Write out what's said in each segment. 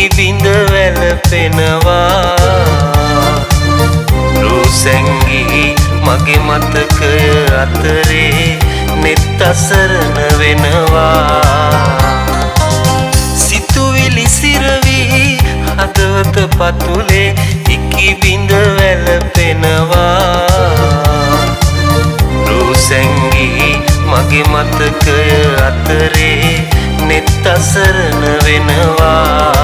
බිඳ වැළපෙනවා රූසැංගී මගේ මතකය අතරේ නෙත් අසරණ වෙනවා සිතුවිලි සිරවි හදවත පතුලේ ඉකි බිඳ වැළපෙනවා රූසැංගී මගේ මතකය අතරේ නෙත් අසරණ වෙනවා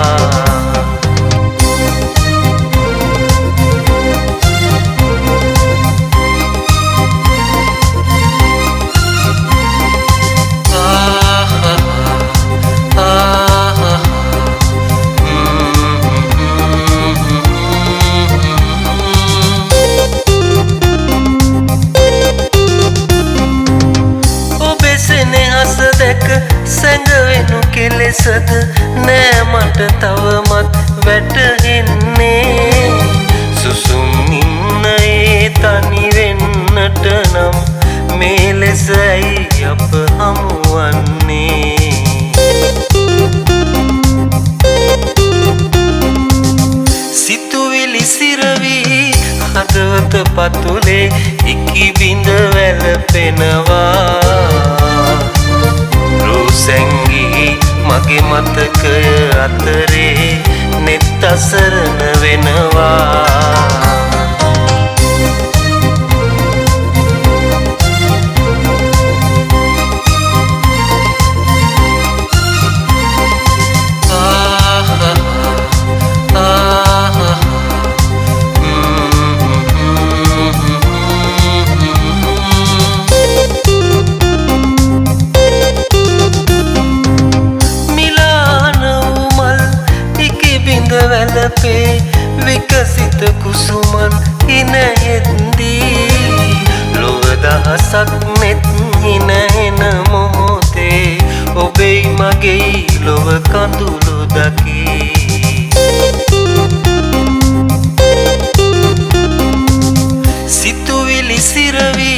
සැඟවෙනු කෙලෙසද නෑ මට තවමත් වැටහෙන්නේ සුසුම් ඉන්න ඒ තනි වෙන්නට නම් මේ ලෙස ඇයි අප හමුවන්නේ සිතුවිලි සිරවි හදවත පතුලේ ඉකි බිඳ වැළපෙනවා රූසැංගී මගේ මතකය අතරේ නෙත් අසරණ වෙනවා වැළපේ විකසිත කුසුමන් හිනයෙද්දී ලොව දහසක් නෙත් හිනහෙන මොහොතේ ඔබෙයි මගෙයි ලොව කඳුළු දකි සිතුවිලි සිරවි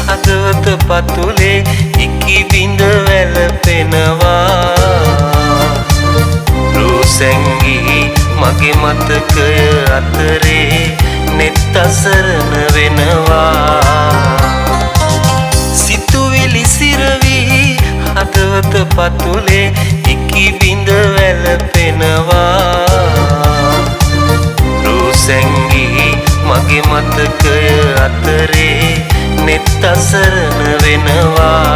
හදවත පතුලේ ඉකි බිඳ වැළපෙනවා රූසැංගී මගේ මතකය අතරේ නෙත් අසරණ වෙනවා සිතුවිලි සිරවි හදවත පතුලේ ඉකි බිඳ වැළපෙනවා රූසැංගී මගේ මතකය අතරේ නෙත් අසරණ වෙනවා